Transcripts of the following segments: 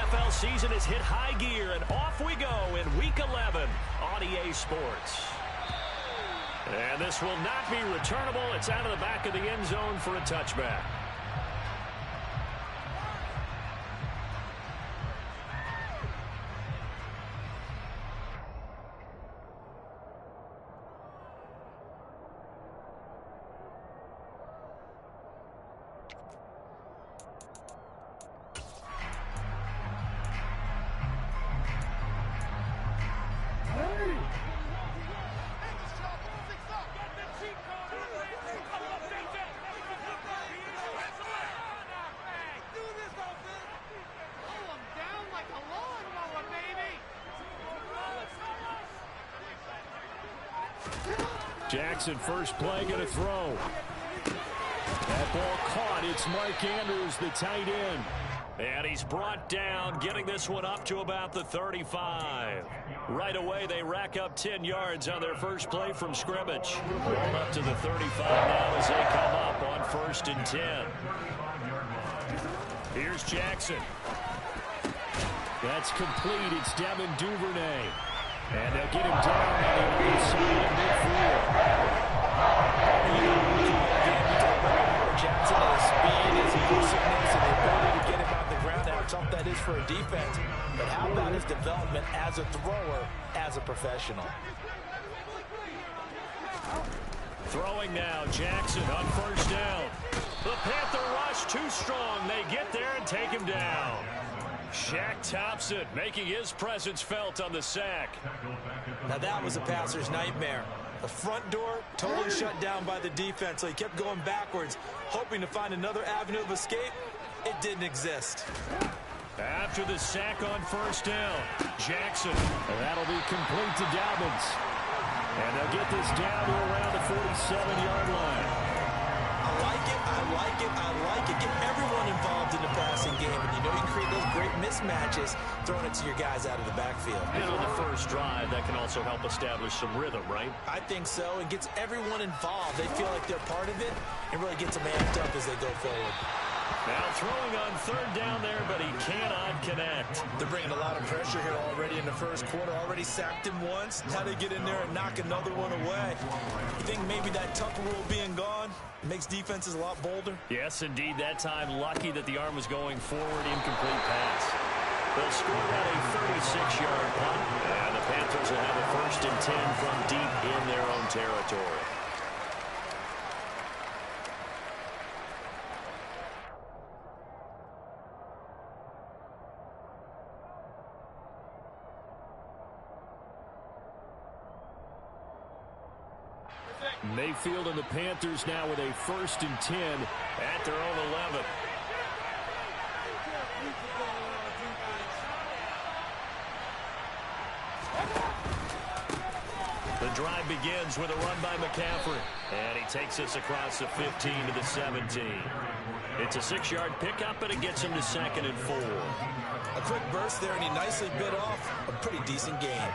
NFL season has hit high gear, and off we go in Week 11 on EA Sports. And this will not be returnable. It's out of the back of the end zone for a touchback. Jackson, first play, going to throw. That ball caught. It's Mike Andrews, the tight end. And he's brought down, getting this one up to about the 35. Right away, they rack up 10 yards on their first play from scrimmage. Rolled up to the 35 now as they come up on 1st and 10. Here's Jackson. That's complete. It's Devin Duvernay. And they'll get him down on the inside of midfield. Jackson has speed, his elusiveness, and the ability to get him on the ground. How tough that is for a defense. But how about his development as a thrower, as a professional? Throwing now, Jackson on 1st down. The Panther rush too strong. They get there and take him down. Shaq Thompson making his presence felt on the sack. Now that was a passer's nightmare. The front door totally shut down by the defense, so he kept going backwards, hoping to find another avenue of escape. It didn't exist. After the sack on 1st down, Jackson. And that'll be complete to Dobbins. And they'll get this down to around the 47-yard line. I like it, I like it, I like it. Get everyone involved in the passing game. And you know you can create those great mismatches throwing it to your guys out of the backfield. And on the first drive, that can also help establish some rhythm, right? I think so. It gets everyone involved. They feel like they're part of it and really gets them amped up as they go forward. Now throwing on 3rd down there, but he cannot connect. They're bringing a lot of pressure here already in the first quarter. Already sacked him once. Now they get in there and knock another one away. You think maybe that tuck rule being gone makes defenses a lot bolder? Yes, indeed. That time, lucky that the arm was going forward. Incomplete pass. They'll score out a 36-yard punt. And the Panthers will have a 1st and 10 from deep in their own territory. Mayfield and the Panthers now with a 1st and 10 at their own 11. The drive begins with a run by McCaffrey. And he takes us across the 15 to the 17. It's a 6-yard pickup, but it gets him to 2nd and 4. A quick burst there, and he nicely bit off a pretty decent gain.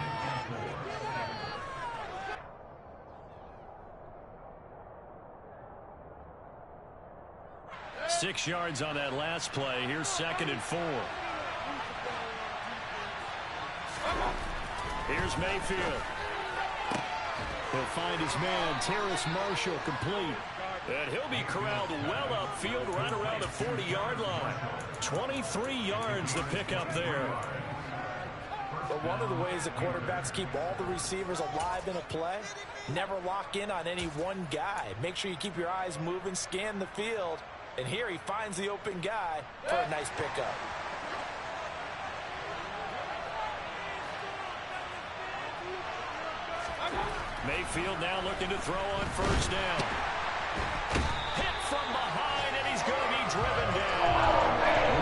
6 yards on that last play. Here's 2nd and 4. Here's Mayfield. He'll find his man, Terrace Marshall, complete. And he'll be corralled well upfield right around the 40-yard line. 23 yards to pick up there. But one of the ways the quarterbacks keep all the receivers alive in a play, never lock in on any one guy. Make sure you keep your eyes moving, scan the field. And here he finds the open guy for a nice pickup. Mayfield now looking to throw on 1st down. Hit from behind, and he's going to be driven down.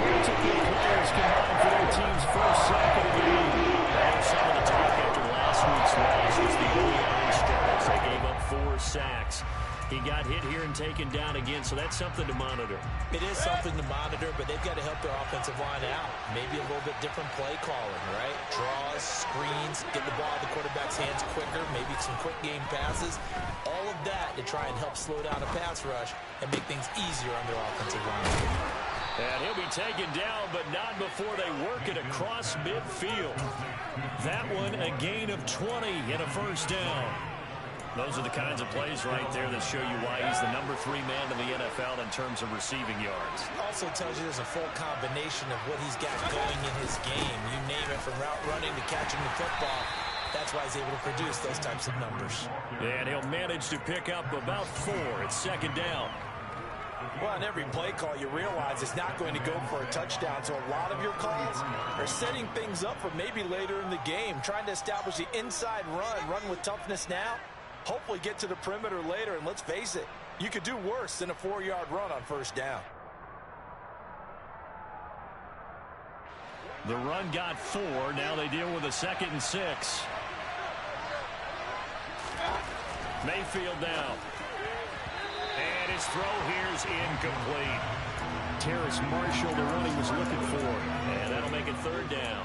Multiple players combined for their team's 1st sack of the game. And some of the talk after last week's loss was the O-line struggles. They gave up 4 sacks. He got hit here and taken down again, so that's something to monitor. It is something to monitor, but they've got to help their offensive line out. Maybe a little bit different play calling, right? Draws, screens, get the ball out of the quarterback's hands quicker, maybe some quick game passes. All of that to try and help slow down a pass rush and make things easier on their offensive line. And he'll be taken down, but not before they work it across midfield. That one, a gain of 20 and a first down. Those are the kinds of plays right there that show you why he's the #3 man in the NFL in terms of receiving yards. Also tells you there's a full combination of what he's got going in his game. You name it, from route running to catching the football. That's why he's able to produce those types of numbers. And he'll manage to pick up about 4 at second down. Well, on every play call, you realize it's not going to go for a touchdown. So a lot of your calls are setting things up for maybe later in the game, trying to establish the inside run with toughness now. Hopefully get to the perimeter later, and let's face it, you could do worse than a 4-yard run on first down. The run got 4. Now they deal with a 2nd and 6. Mayfield now. And his throw here's incomplete. Terrace Marshall, the one he was looking for. And that'll make it 3rd down.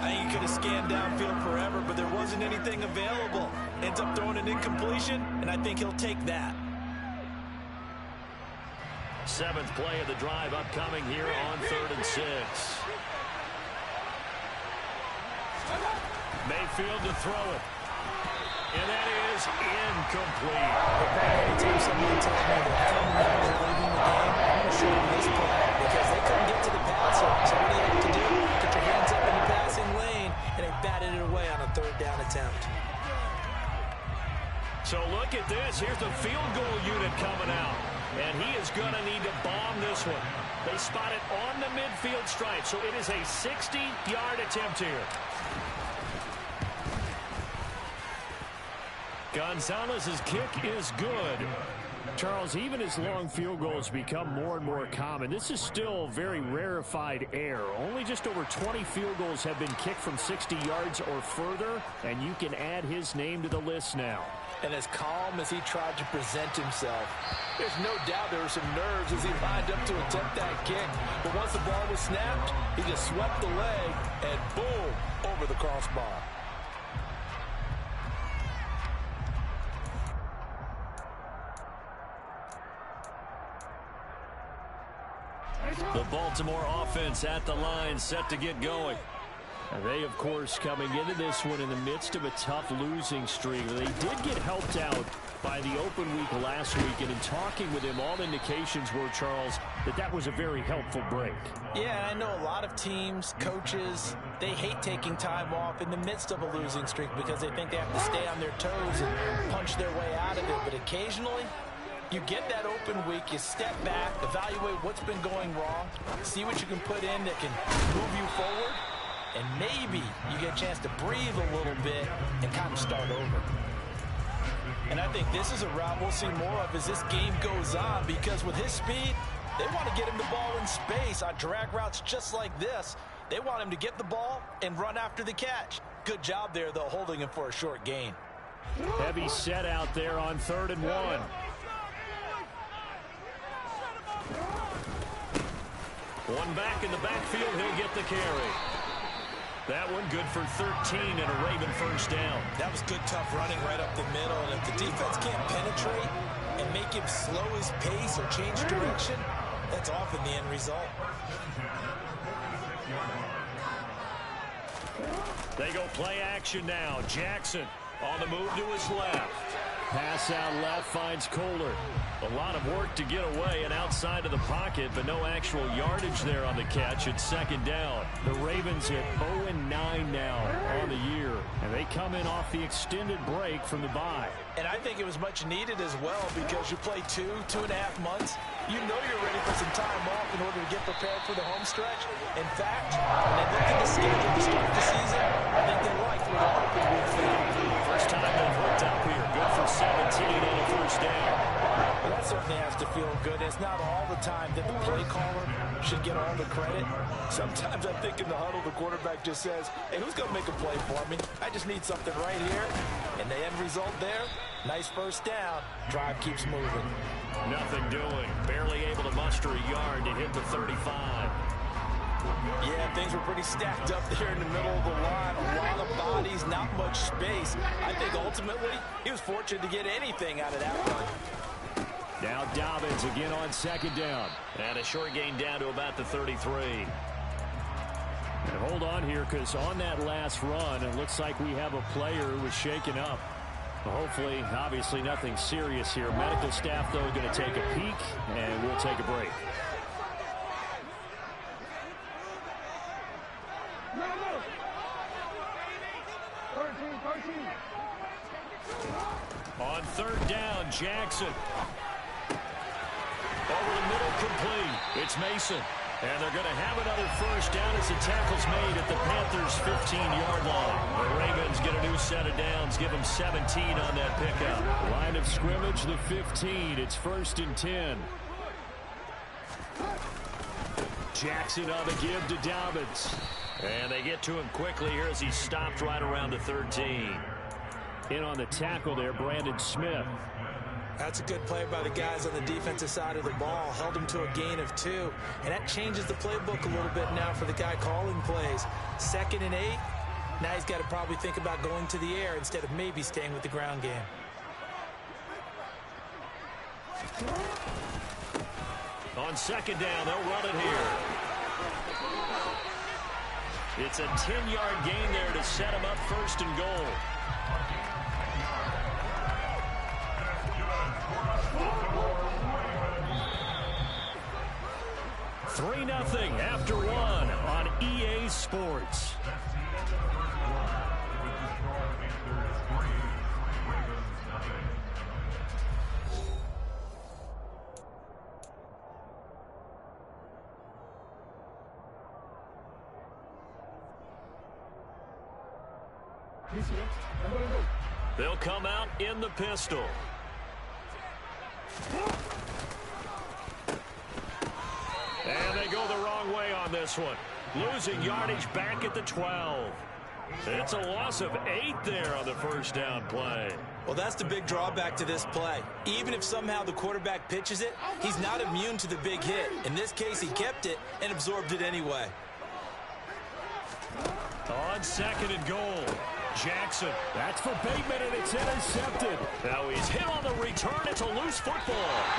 I think he could have scanned downfield forever, but there wasn't anything available. Ends up throwing an incompletion, and I think he'll take that. 7th play of the drive upcoming here on 3rd and 6. Mayfield to throw it. And that is incomplete. Anytime someone tells me that they're leading the game, I'm going to show them this play because they couldn't get to the passer. So what do you have to do? Get your hands up in the passing lane, and they batted it away on a 3rd down attempt. So look at this. Here's the field goal unit coming out. And he is going to need to bomb this one. They spot it on the midfield stripe. So it is a 60-yard attempt here. Gonzalez's kick is good. Charles, even as long field goals become more and more common, this is still very rarefied air. Only just over 20 field goals have been kicked from 60 yards or further, and you can add his name to the list now. And as calm as he tried to present himself, there's no doubt there were some nerves as he lined up to attempt that kick. But once the ball was snapped, he just swept the leg and boom, over the crossbar. The Baltimore offense at the line, set to get going. And they, of course, coming into this one in the midst of a tough losing streak. They did get helped out by the open week last week, and in talking with him, all indications were, Charles, that was a very helpful break. Yeah, I know a lot of teams, coaches, they hate taking time off in the midst of a losing streak because they think they have to stay on their toes and punch their way out of it. But occasionally, you get that open week, you step back, evaluate what's been going wrong, see what you can put in that can move you forward, and maybe you get a chance to breathe a little bit and kind of start over. And I think this is a route we'll see more of as this game goes on, because with his speed, they want to get him the ball in space on drag routes just like this. They want him to get the ball and run after the catch. Good job there, though, holding him for a short gain. Heavy set out there on 3rd and 1. One back in the backfield, he'll get the carry. That one good for 13 and a Raven first down. That was good, tough running right up the middle. And if the defense can't penetrate and make him slow his pace or change direction, that's often the end result. They go play action now. Jackson on the move to his left. Pass out left finds Kohler. A lot of work to get away and outside of the pocket, but no actual yardage there on the catch at 2nd down. The Ravens hit 0-9 now on the year, and they come in off the extended break from the bye. And I think it was much needed as well, because you play 2.5 months. You know you're ready for some time off in order to get prepared for the home stretch. In fact, when they looked at the schedule to start the season, I think they liked where the open week fell. First time they've hooked up here. Good for 17 on a first down. Well, that certainly has to feel good. It's not all the time that the play caller should get all the credit. Sometimes I think in the huddle, the quarterback just says, hey, who's going to make a play for me? I just need something right here. And the end result there, nice first down. Drive keeps moving. Nothing doing. Barely able to muster a yard to hit the 35. Yeah, things were pretty stacked up there in the middle of the line. A lot of bodies, not much space. I think ultimately he was fortunate to get anything out of that run. Now Dobbins again on second down. And a short gain down to about the 33. And hold on here, because on that last run, it looks like we have a player who was shaken up. Hopefully, obviously nothing serious here. Medical staff, though, going to take a peek, and we'll take a break. On third down, Jackson. Over the middle, complete. It's Mason. And they're going to have another first down as the tackle's made at the Panthers' 15-yard line. The Ravens get a new set of downs, give them 17 on that pickup. Line of scrimmage, the 15. It's 1st and 10. Jackson on the give to Dobbins. And they get to him quickly here as he's stopped right around the 13. In on the tackle there, Brandon Smith. That's a good play by the guys on the defensive side of the ball. Held him to a gain of 2. And that changes the playbook a little bit now for the guy calling plays. 2nd and 8. Now he's got to probably think about going to the air instead of maybe staying with the ground game. On second down, they'll run it here. It's a 10-yard gain there to set him up 1st and goal. 3-0 after 1 on EA Sports. They'll come out in the pistol. And they go the wrong way on this one. Losing yardage back at the 12. It's a loss of 8 there on the first down play. Well, that's the big drawback to this play. Even if somehow the quarterback pitches it, he's not immune to the big hit. In this case, he kept it and absorbed it anyway. On 2nd and goal, Jackson. That's for Bateman, and it's intercepted. Now he's hit on the return. It's a loose football.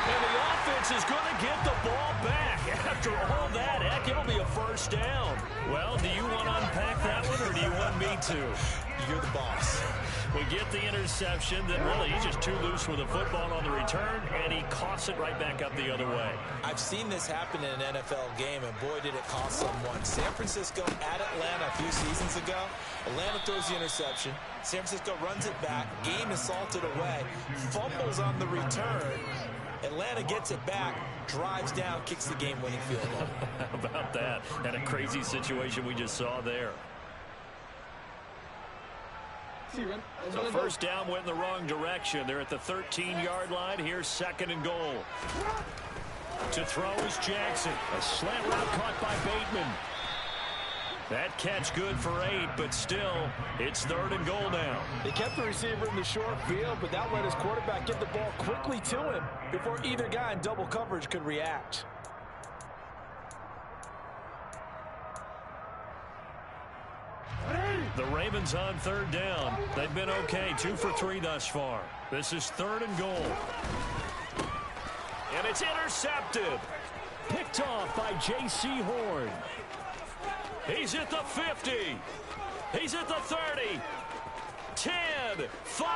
And the offense is going to get the ball back. After all that, heck, it'll be a first down. Well, do you want to unpack that one, or do you want me to? You're the boss. We get the interception, then really he's just too loose with the football on the return, and he coughs it right back up the other way. I've seen this happen in an NFL game, and boy, did it cost someone. San Francisco at Atlanta a few seasons ago. Atlanta throws the interception. San Francisco runs it back. Game is salted away. Fumbles on the return. Atlanta gets it back, drives down, kicks the game-winning field goal. How about that? And a crazy situation we just saw there. So first down went in the wrong direction. They're at the 13-yard line. Here's 2nd and goal. To throw is Jackson. A slant route caught by Bateman. That catch good for 8, but still, it's 3rd and goal now. They kept the receiver in the short field, but that let his quarterback get the ball quickly to him before either guy in double coverage could react. The Ravens on 3rd down. They've been okay, 2 for 3 thus far. This is 3rd and goal. And it's intercepted. Picked off by J.C. Horn. He's at the 50. He's at the 30. 10, 5,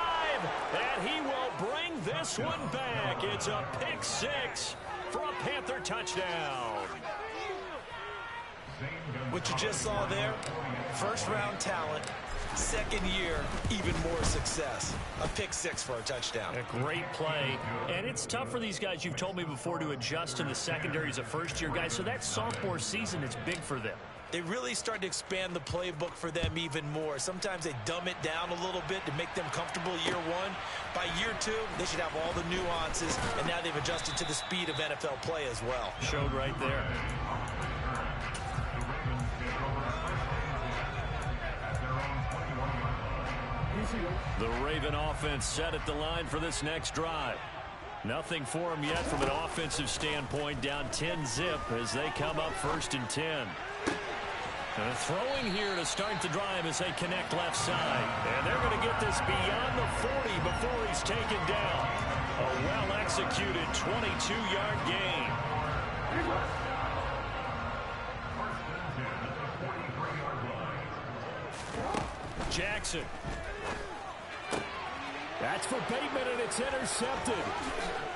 and he will bring this one back. It's a pick 6 for a Panther touchdown. What you just saw there, first-round talent, 2nd year, even more success. A pick 6 for a touchdown. A great play, and it's tough for these guys, you've told me before, to adjust in the secondary as a first-year guy, so that sophomore season is big for them. They really start to expand the playbook for them even more. Sometimes they dumb it down a little bit to make them comfortable year 1. By year 2, they should have all the nuances, and now they've adjusted to the speed of NFL play as well. Showed right there. The Raven offense set at the line for this next drive. Nothing for them yet from an offensive standpoint, down 10-zip as they come up 1st and 10. And throwing here to start the drive as they connect left side. And they're going to get this beyond the 40 before he's taken down. A well-executed 22-yard gain. Jackson. That's for Bateman, and it's intercepted.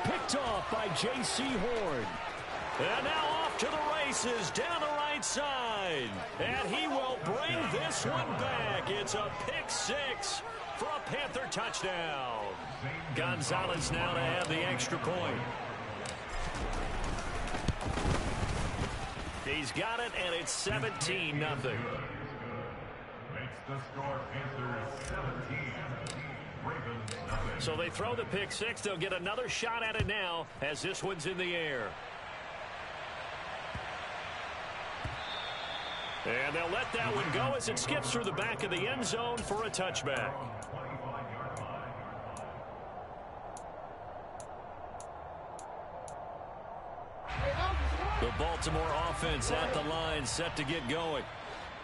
Picked off by J.C. Horn. And now off to the races down the right side. And he will bring this one back. It's a pick six for a Panther touchdown. Gonzalez now to have the extra point. He's got it, and it's 17-0. Makes the score Panthers 17. Ravens nothing. So they throw the pick six. They'll get another shot at it now as this one's in the air. And they'll let that one go as it skips through the back of the end zone for a touchback. The Baltimore offense at the line, set to get going.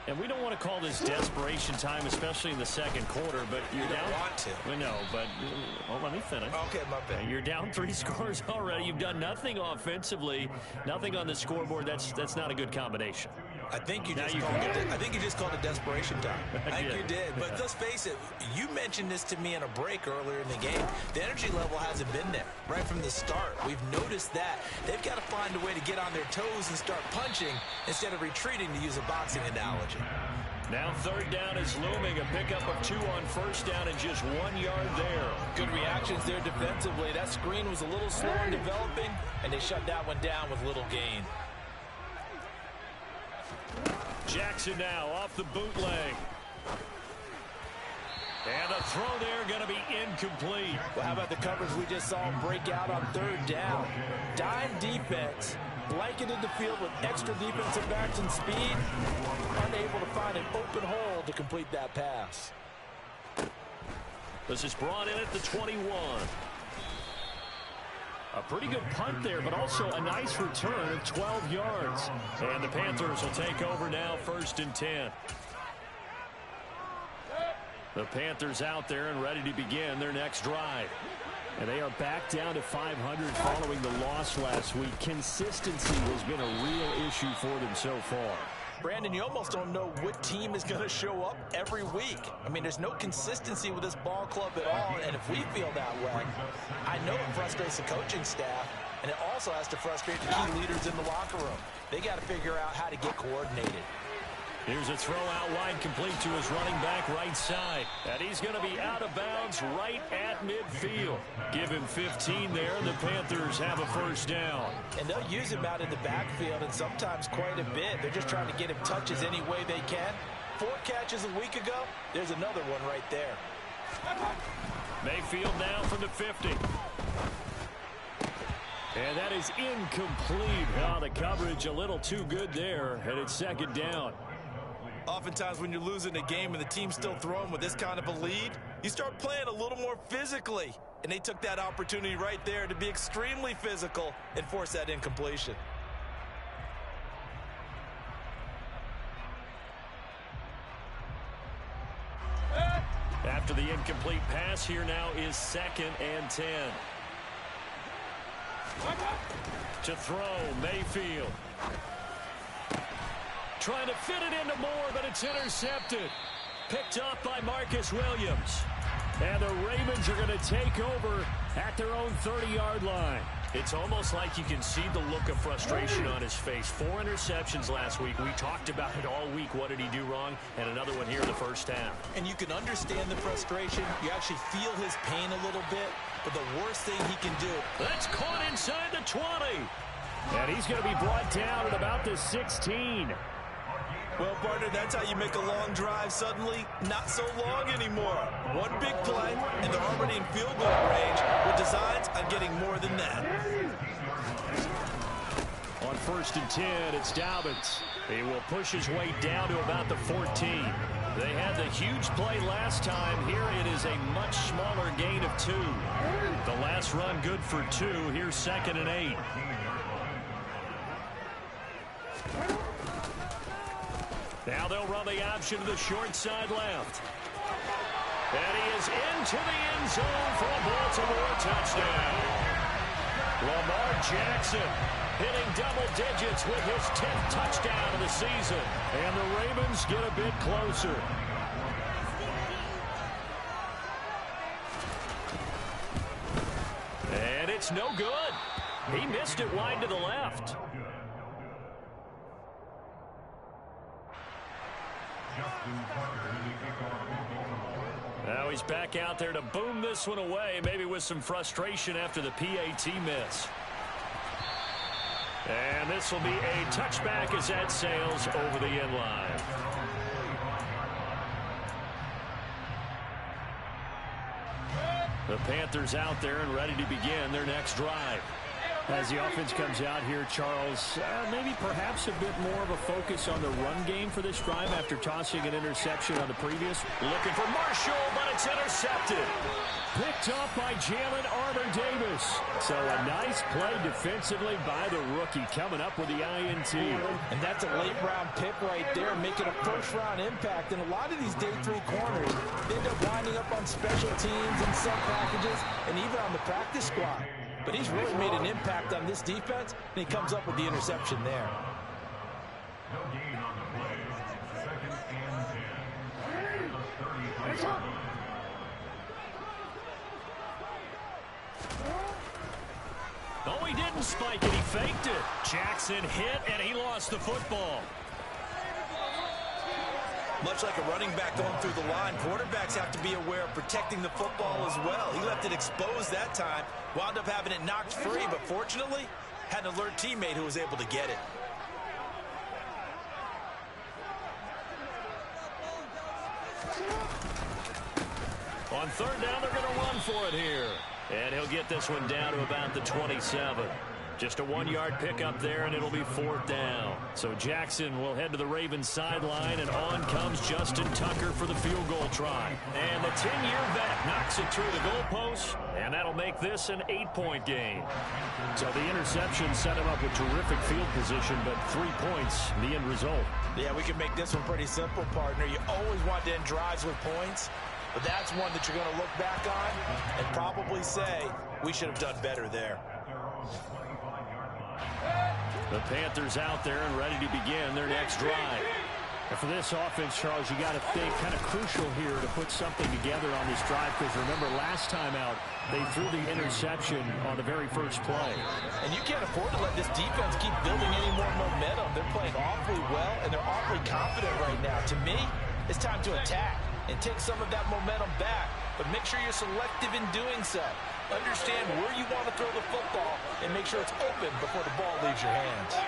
And we don't want to call this desperation time, especially in the second quarter, but you're down. Want to. We know, but let me finish. Okay, my bad. You're down 3 scores already. You've done nothing offensively, nothing on the scoreboard. That's not a good combination. I think you just called it desperation time. I think you did. But let's face it, you mentioned this to me in a break earlier in the game. The energy level hasn't been there right from the start. We've noticed that. They've got to find a way to get on their toes and start punching instead of retreating, to use a boxing analogy. Now third down is looming. A pickup of 2 on first down and just 1 yard there. Good reactions there defensively. That screen was a little slow in developing, and they shut that one down with little gain. Jackson now off the bootleg. And the throw there going to be incomplete. Well, how about the coverage we just saw him break out on third down? Dime defense, blanketed the field with extra defensive backs and speed, unable to find an open hole to complete that pass. This is brought in at the 21. A pretty good punt there, but also a nice return of 12 yards. And the Panthers will take over now, 1st and 10. The Panthers out there and ready to begin their next drive. And they are back down to 500 following the loss last week. Consistency has been a real issue for them so far. Brandon, you almost don't know what team is going to show up every week. I mean, there's no consistency with this ball club at all, and if we feel that way, I know it frustrates the coaching staff, and it also has to frustrate the key leaders in the locker room. They got to figure out how to get coordinated. Here's a throw out wide, complete to his running back right side. And he's going to be out of bounds right at midfield. Give him 15 there. The Panthers have a first down. And they'll use him out in the backfield, and sometimes quite a bit. They're just trying to get him touches any way they can. 4 catches a week ago. There's another one right there. Mayfield now from the 50. And that is incomplete. Oh, the coverage a little too good there, and it's 2nd down. Oftentimes when you're losing a game and the team's still throwing with this kind of a lead, you start playing a little more physically. And they took that opportunity right there to be extremely physical and force that incompletion. After the incomplete pass, here now is 2nd and 10. To throw, Mayfield. Trying to fit it into Moore, but it's intercepted. Picked up by Marcus Williams. And the Ravens are going to take over at their own 30-yard line. It's almost like you can see the look of frustration on his face. 4 interceptions last week. We talked about it all week. What did he do wrong? And another one here in the first half. And you can understand the frustration. You actually feel his pain a little bit. But the worst thing he can do. That's caught inside the 20. And he's going to be brought down at about the 16. Well, partner, that's how you make a long drive suddenly not so long anymore. One big play, and they're already in field goal range with designs on getting more than that. On 1st and 10, it's Dobbins. He will push his way down to about the 14. They had the huge play last time. Here it is a much smaller gain of 2. The last run good for 2. Here's 2nd and 8. Now they'll run the option to the short side left. And he is into the end zone for a Baltimore touchdown. Lamar Jackson hitting double digits with his 10th touchdown of the season. And the Ravens get a bit closer. And it's no good. He missed it wide to the left. Now he's back out there to boom this one away, maybe with some frustration after the PAT miss. And this will be a touchback as that sails over the end line. The Panthers out there and ready to begin their next drive. As the offense comes out here, Charles, maybe perhaps a bit more of a focus on the run game for this drive after tossing an interception on the previous. Looking for Marshall, but it's intercepted. Picked off by Jalen Armour-Davis. So a nice play defensively by the rookie coming up with the INT. And that's a late-round pick right there, making a first-round impact. And a lot of these day 3 corners, they end up winding up on special teams and sub packages and even on the practice squad. But he's really made an impact on this defense, and he comes up with the interception there. No gain on the play. 2nd and 10. The 35. Oh, he didn't spike it. He faked it. Jackson hit, and he lost the football. Much like a running back going through the line, quarterbacks have to be aware of protecting the football as well. He left it exposed that time, wound up having it knocked free, but fortunately, had an alert teammate who was able to get it. On 3rd down, they're going to run for it here. And he'll get this one down to about the 27. Just a 1-yard pickup there, and it'll be 4th down. So Jackson will head to the Ravens sideline, and on comes Justin Tucker for the field goal try. And the 10-year vet knocks it through the goalpost, and that'll make this an 8-point game. So the interception set him up with terrific field position, but 3 points, the end result. Yeah, we can make this one pretty simple, partner. You always want to end drives with points, but that's one that you're going to look back on and probably say, we should have done better there. The Panthers out there and ready to begin their next drive. And for this offense, Charles, you got to think kind of crucial here to put something together on this drive, because remember last time out they threw the interception on the very first play. And you can't afford to let this defense keep building any more momentum. They're playing awfully well, and they're awfully confident right now. To me, it's time to attack and take some of that momentum back, but make sure you're selective in doing so. Understand where you want to throw the football and make sure it's open before the ball leaves your hands.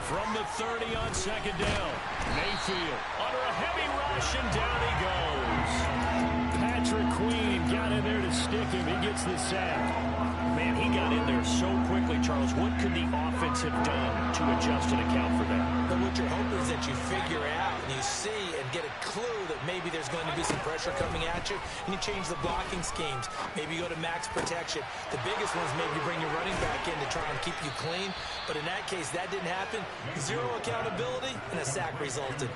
From the 30 on 2nd down, Mayfield under a heavy rush, and down he goes. Patrick Queen got in there to stick him. He gets the sack. Man, he got in there so quickly, Charles. What could the offense have done to adjust and account for that? But what you're hoping is that you figure out and you see and get a clue that maybe there's going to be some pressure coming at you, and you change the blocking schemes. Maybe you go to max protection. The biggest one is maybe bring your running back in to try and keep you clean. But in that case, that didn't happen. 0 accountability, and a sack resulted.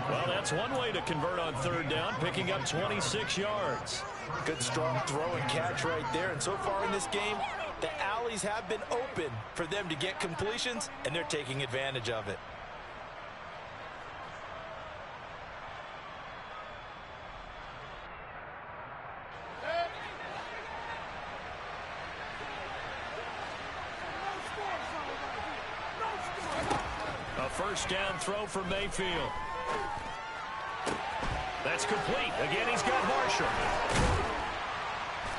Well, that's one way to convert on 3rd down, picking up 26 yards. Good strong throw and catch right there. And so far in this game, the alleys have been open for them to get completions, and they're taking advantage of it. A 1st down throw for Mayfield. That's complete. Again, he's got Marshall.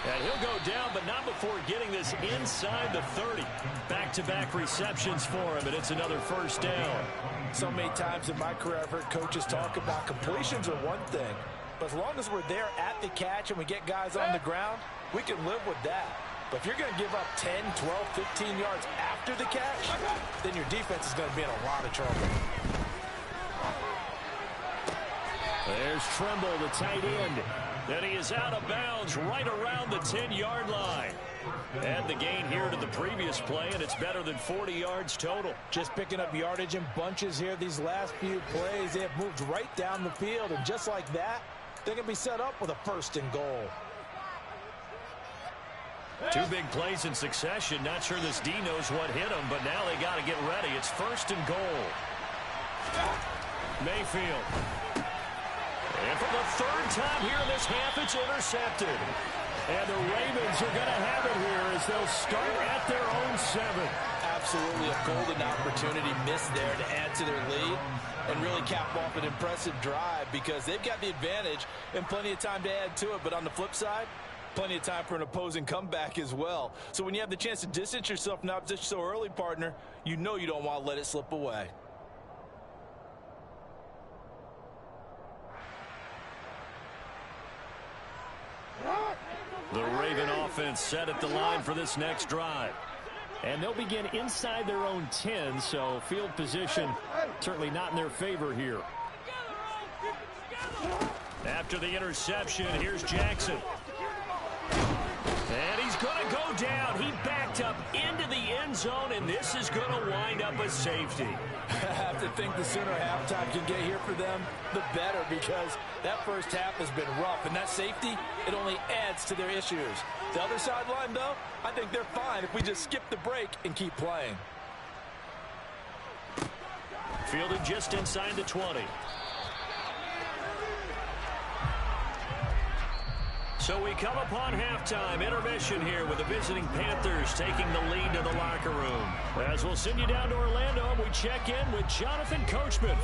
And he'll go down, but not before getting this inside the 30. Back-to-back receptions for him, and it's another 1st down. So many times in my career, I've heard coaches talk about completions are one thing, but as long as we're there at the catch and we get guys on the ground, we can live with that. But if you're going to give up 10, 12, 15 yards after the catch, then your defense is going to be in a lot of trouble. There's Tremble, the tight end. And he is out of bounds right around the 10-yard line. And the gain here to the previous play, and it's better than 40 yards total. Just picking up yardage in bunches here these last few plays. They have moved right down the field, and just like that, they can be set up with a 1st and goal. 2 big plays in succession. Not sure this D knows what hit him, but now they got to get ready. It's 1st and goal. Mayfield. And for the 3rd time here in this half, it's intercepted. And the Ravens are going to have it here as they'll start at their own 7. Absolutely a golden opportunity missed there to add to their lead and really cap off an impressive drive because they've got the advantage and plenty of time to add to it. But on the flip side, plenty of time for an opposing comeback as well. So when you have the chance to distance yourself from opposition so early, partner, you know you don't want to let it slip away. The Raven offense set at the line for this next drive. And they'll begin inside their own 10, so field position certainly not in their favor here. After the interception, here's Jackson. And he's going to go down. He backed up into the end zone, and this is going to wind up a safety. I have to think the sooner halftime can get here for them, the better, because that first half has been rough, and that safety, it only adds to their issues. The other sideline, though, I think they're fine if we just skip the break and keep playing. Fielded just inside the 20. So we come upon halftime intermission here with the visiting Panthers taking the lead to the locker room. As we'll send you down to Orlando, we check in with Jonathan Coachman.